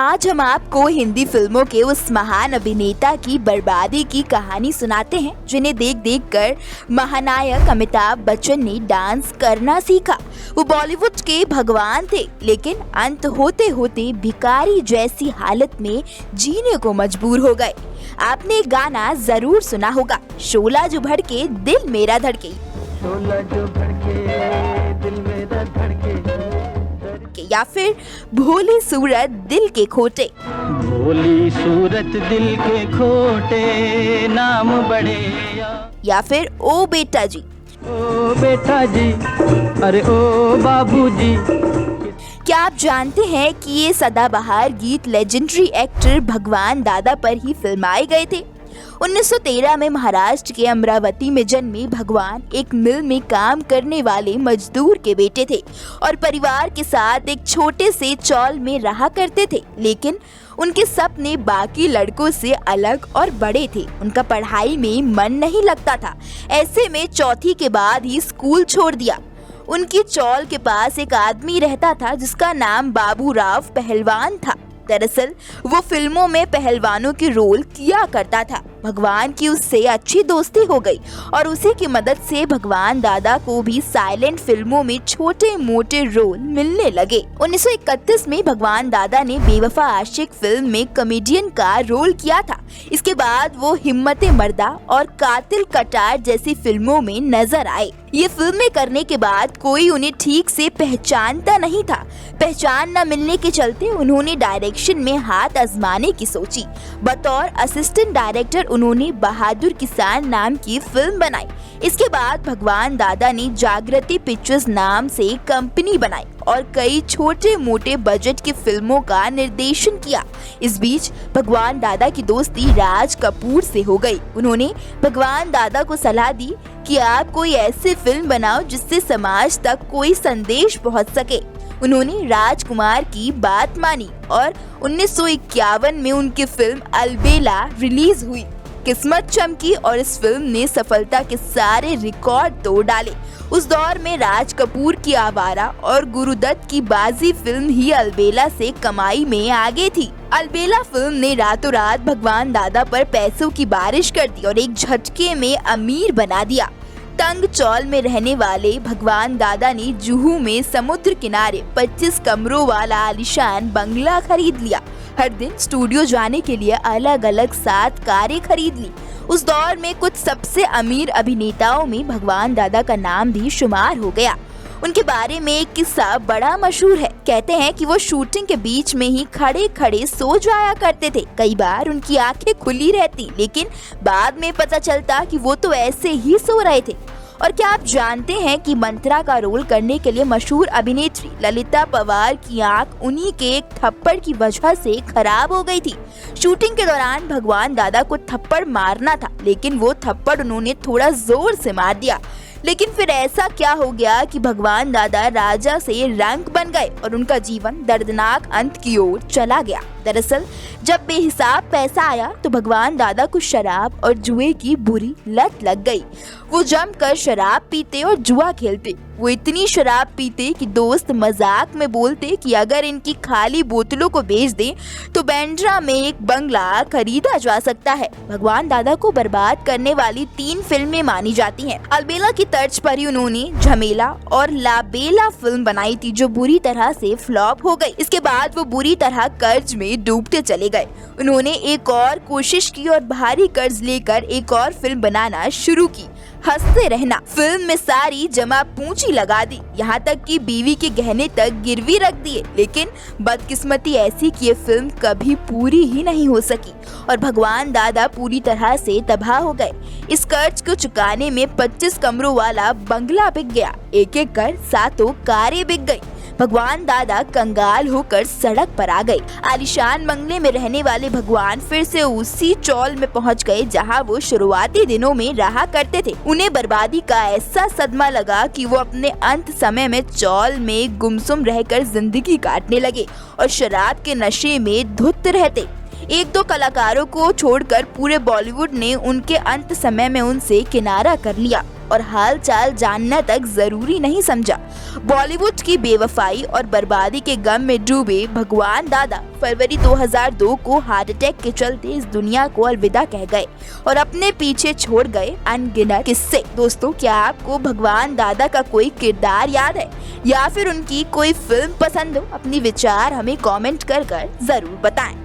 आज हम आपको हिंदी फिल्मों के उस महान अभिनेता की बर्बादी की कहानी सुनाते हैं जिन्हें देख देख कर महानायक अमिताभ बच्चन ने डांस करना सीखा। वो बॉलीवुड के भगवान थे, लेकिन अंत होते होते भिखारी जैसी हालत में जीने को मजबूर हो गए। आपने एक गाना जरूर सुना होगा, शोला जो भड़के दिल मेरा धड़के। शोला जो भड़के दिल मेरा धड़के, या फिर भोली सूरत दिल के खोटे। भोली सूरत दिल के खोटे नाम बड़े। या फिर ओ बेटा जी, ओ बेटा जी, अरे ओ बाबूजी। क्या आप जानते हैं कि ये सदाबहार गीत लेजेंडरी एक्टर भगवान दादा पर ही फिल्माए गए थे। 1913 में महाराष्ट्र के अमरावती में जन्मे भगवान एक मिल में काम करने वाले मजदूर के बेटे थे और परिवार के साथ एक छोटे से चौल में रहा करते थे, लेकिन उनके सपने बाकी लड़कों से अलग और बड़े थे। उनका पढ़ाई में मन नहीं लगता था। ऐसे में चौथी के बाद ही स्कूल छोड़ दिया। उनकी चौल के पास एक आदमी रहता था जिसका नाम बाबूराव पहलवान था। दरअसल वो फिल्मों में पहलवानों के रोल किया करता था। भगवान की उससे अच्छी दोस्ती हो गई और उसी की मदद से भगवान दादा को भी साइलेंट फिल्मों में छोटे मोटे रोल मिलने लगे। 1931 में भगवान दादा ने बेवफा आशिक फिल्म में कॉमेडियन का रोल किया था। इसके बाद वो हिम्मते मर्दा और कातिल कटार जैसी फिल्मों में नजर आए। ये फिल्में करने के बाद कोई उन्हें ठीक से पहचानता नहीं था। पहचान न मिलने के चलते उन्होंने डायरेक्शन में हाथ आजमाने की सोची। बतौर असिस्टेंट डायरेक्टर उन्होंने बहादुर किसान नाम की फिल्म बनाई। इसके बाद भगवान दादा ने जागृति पिक्चर्स नाम से कंपनी बनाई और कई छोटे मोटे बजट की फिल्मों का निर्देशन किया। इस बीच भगवान दादा की दोस्ती राज कपूर से हो गई। उन्होंने भगवान दादा को सलाह दी कि आप कोई ऐसी फिल्म बनाओ जिससे समाज तक कोई संदेश पहुंच सके। उन्होंने राजकुमार की बात मानी और 1951 में उनकी फिल्म अलबेला रिलीज हुई। किस्मत चमकी और इस फिल्म ने सफलता के सारे रिकॉर्ड तोड़ डाले। उस दौर में राज कपूर की आवारा और गुरुदत्त की बाजी फिल्म ही अलबेला से कमाई में आगे थी। अलबेला फिल्म ने रातों रात भगवान दादा पर पैसों की बारिश कर दी और एक झटके में अमीर बना दिया। तंग चौल में रहने वाले भगवान दादा ने जुहू में समुद्र किनारे 25 कमरों वाला आलीशान बंगला खरीद लिया। हर दिन स्टूडियो जाने के लिए अलग अलग 7 कारें खरीद ली। उस दौर में कुछ सबसे अमीर अभिनेताओं में भगवान दादा का नाम भी शुमार हो गया। उनके बारे में एक किस्सा बड़ा मशहूर है। कहते हैं कि वो शूटिंग के बीच में ही खड़े खड़े सो जाया करते थे। कई बार उनकी आंखें खुली रहती, लेकिन बाद में पता चलता कि वो तो ऐसे ही सो रहे थे। और क्या आप जानते हैं कि मंत्रा का रोल करने के लिए मशहूर अभिनेत्री ललिता पवार की आंख उन्हीं के एक थप्पड़ की वजह से खराब हो गई थी। शूटिंग के दौरान भगवान दादा को थप्पड़ मारना था, लेकिन वो थप्पड़ उन्होंने थोड़ा जोर से मार दिया। लेकिन फिर ऐसा क्या हो गया कि भगवान दादा राजा से रंक बन गए और उनका जीवन दर्दनाक अंत की ओर चला गया। दरअसल जब बेहिसाब पैसा आया तो भगवान दादा को शराब और जुए की बुरी लत लग गई। वो जमकर शराब पीते और जुआ खेलते। वो इतनी शराब पीते कि दोस्त मजाक में बोलते कि अगर इनकी खाली बोतलों को बेच दें तो बांद्रा में एक बंगला खरीदा जा सकता है। भगवान दादा को बर्बाद करने वाली 3 फिल्में मानी जाती हैं। अलबेला की तर्ज पर ही उन्होंने झमेला और लाबेला फिल्म बनाई थी, जो बुरी तरह से फ्लॉप हो गई। इसके बाद वो बुरी तरह कर्ज में डूबते चले गए। उन्होंने एक और कोशिश की और भारी कर्ज लेकर एक और फिल्म बनाना शुरू की, हंसते रहना। फिल्म में सारी जमा पूंजी लगा दी, यहाँ तक कि बीवी के गहने तक गिरवी रख दिए। लेकिन बदकिस्मती ऐसी कि ये फिल्म कभी पूरी ही नहीं हो सकी और भगवान दादा पूरी तरह से तबाह हो गए। इस कर्ज को चुकाने में 25 कमरों वाला बंगला बिक गया। एक एक कर 7 कारें बिक गई। भगवान दादा कंगाल होकर सड़क पर आ गए। आलीशान बंगले में रहने वाले भगवान फिर से उसी चौल में पहुंच गए जहां वो शुरुआती दिनों में रहा करते थे। उन्हें बर्बादी का ऐसा सदमा लगा कि वो अपने अंत समय में चौल में गुमसुम रहकर जिंदगी काटने लगे और शराब के नशे में धुत रहते। 1-2 कलाकारों को छोड़कर पूरे बॉलीवुड ने उनके अंत समय में उनसे किनारा कर लिया। और हाल चाल जानना तक जरूरी नहीं समझा। बॉलीवुड की बेवफाई और बर्बादी के गम में डूबे भगवान दादा फरवरी 2002 को हार्ट अटैक के चलते इस दुनिया को अलविदा कह गए और अपने पीछे छोड़ गए अनगिनत किस्से। दोस्तों, क्या आपको भगवान दादा का कोई किरदार याद है या फिर उनकी कोई फिल्म पसंद हो? अपनी विचार हमें कमेंट कर जरूर बताएं।